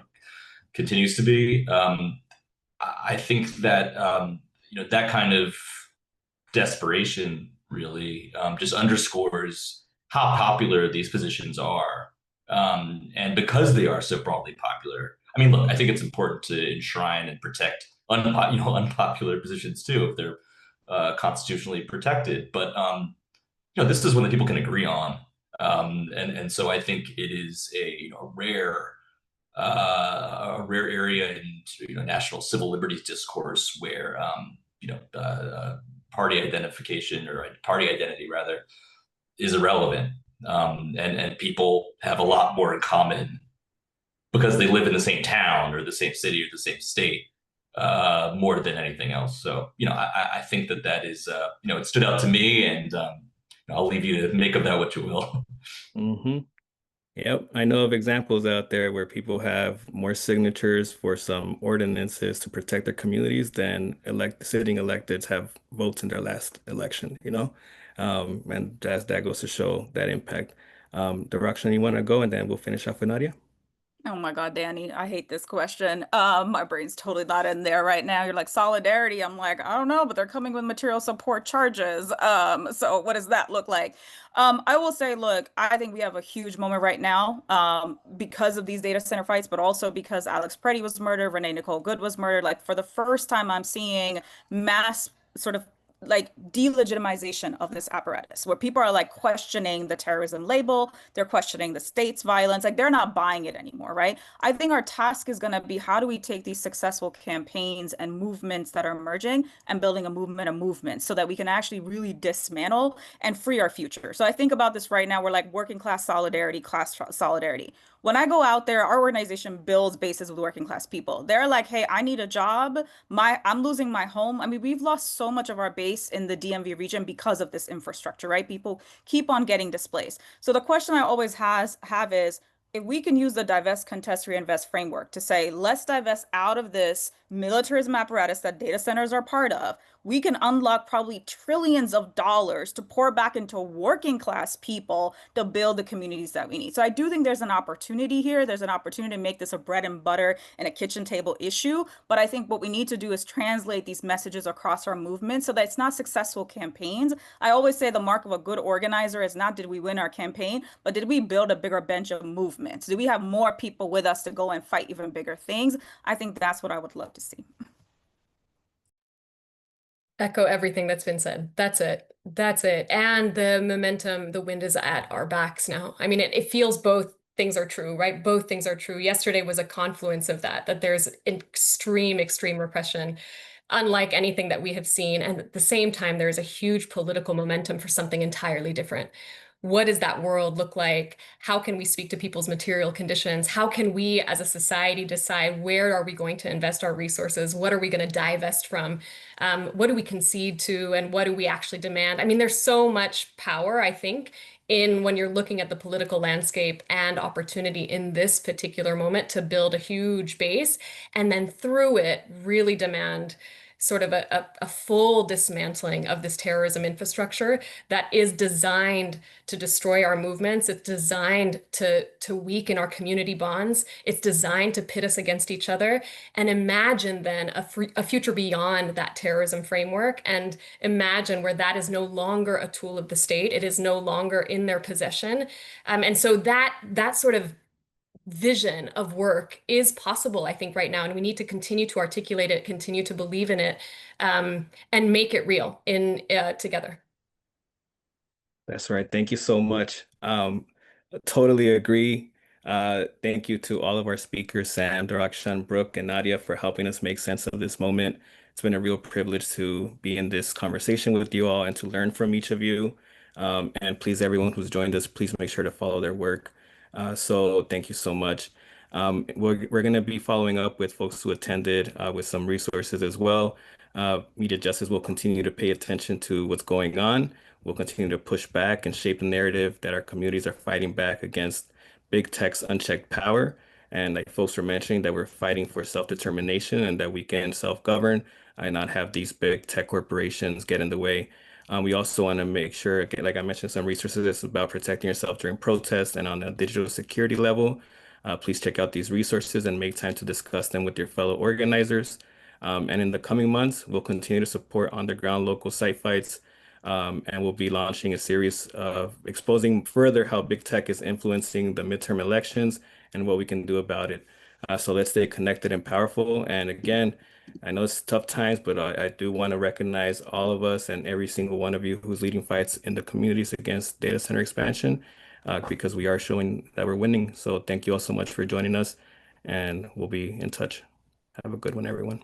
Speaker 3: continues to be. I think that that kind of desperation really just underscores how popular these positions are. And because they are so broadly popular, I mean, look, I think it's important to enshrine and protect unpopular positions too, if they're constitutionally protected. But this is one that people can agree on, and so I think it is a rare area in national civil liberties discourse where party identification or party identity rather is irrelevant. And people have a lot more in common because they live in the same town or the same city or the same state more than anything else. So, I think that is, it stood out to me, and I'll leave you to make of that what you will.
Speaker 1: Mm-hmm. Yep, I know of examples out there where people have more signatures for some ordinances to protect their communities than sitting electeds have votes in their last election. And that goes to show that impact. Direction you want to go, and then we'll finish off with Nadia.
Speaker 4: Oh my God, Danny, I hate this question. My brain's totally not in there right now. You're like solidarity. I'm like, I don't know, but they're coming with material support charges. So what does that look like? I will say, look, I think we have a huge moment right now, because of these data center fights, but also because Alex Preddy was murdered, Renee Nicole Good was murdered. Like for the first time, I'm seeing mass sort of like delegitimization of this apparatus, where people are like questioning the terrorism label, they're questioning the state's violence, like they're not buying it anymore, right? I think our task is going to be, how do we take these successful campaigns and movements that are emerging and building a movement of movements so that we can actually really dismantle and free our future. So I think about this right now, we're like working class solidarity, solidarity. When I go out there, our organization builds bases with working class people. They're like, hey, I need a job. I'm losing my home. I mean, we've lost so much of our base in the DMV region because of this infrastructure, right? People keep on getting displaced. So the question I always have is, if we can use the divest, contest, reinvest framework to say, let's divest out of this militarism apparatus that data centers are part of, we can unlock probably trillions of dollars to pour back into working class people to build the communities that we need. So I do think there's an opportunity here. There's an opportunity to make this a bread and butter and a kitchen table issue. But I think what we need to do is translate these messages across our movement so that it's not successful campaigns. I always say the mark of a good organizer is not did we win our campaign, but did we build a bigger bench of movements? Do we have more people with us to go and fight even bigger things? I think that's what I would love to see.
Speaker 5: Echo everything that's been said. That's it. That's it. And the momentum, the wind is at our backs now. I mean, it feels both things are true, right? Both things are true. Yesterday was a confluence of that there's extreme, extreme repression, unlike anything that we have seen. And at the same time, there's a huge political momentum for something entirely different. What does that world look like? How can we speak to people's material conditions? How can we as a society decide where are we going to invest our resources? What are we going to divest from? What do we concede to? And what do we actually demand? I mean, there's so much power, I think, in when you're looking at the political landscape and opportunity in this particular moment to build a huge base and then through it really demand sort of a full dismantling of this terrorism infrastructure that is designed to destroy our movements. It's designed to weaken our community bonds. It's designed to pit us against each other. And imagine then a future beyond that terrorism framework, and imagine where that is no longer a tool of the state. It is no longer in their possession. And so that sort of vision of work is possible, I think, right now. And we need to continue to articulate it, continue to believe in it, and make it real together.
Speaker 1: That's right. Thank you so much. Totally agree. Thank you to all of our speakers, Sam, Darakshan, Brooke, and Nadia, for helping us make sense of this moment. It's been a real privilege to be in this conversation with you all and to learn from each of you. And please, everyone who's joined us, please make sure to follow their work. So thank you so much. We're going to be following up with folks who attended with some resources as well. Media Justice will continue to pay attention to what's going on. We'll continue to push back and shape the narrative that our communities are fighting back against big tech's unchecked power. And like folks were mentioning, that we're fighting for self-determination and that we can self-govern and not have these big tech corporations get in the way. We also want to make sure, again, like I mentioned, some resources, it's about protecting yourself during protests and on a digital security level. Please check out these resources and make time to discuss them with your fellow organizers. And in the coming months, we'll continue to support on-the-ground local site fights, and we'll be launching a series of exposing further how big tech is influencing the midterm elections and what we can do about it. So let's stay connected and powerful. And again, I know it's tough times, but I do want to recognize all of us and every single one of you who's leading fights in the communities against data center expansion, because we are showing that we're winning. So thank you all so much for joining us, and we'll be in touch. Have a good one, everyone.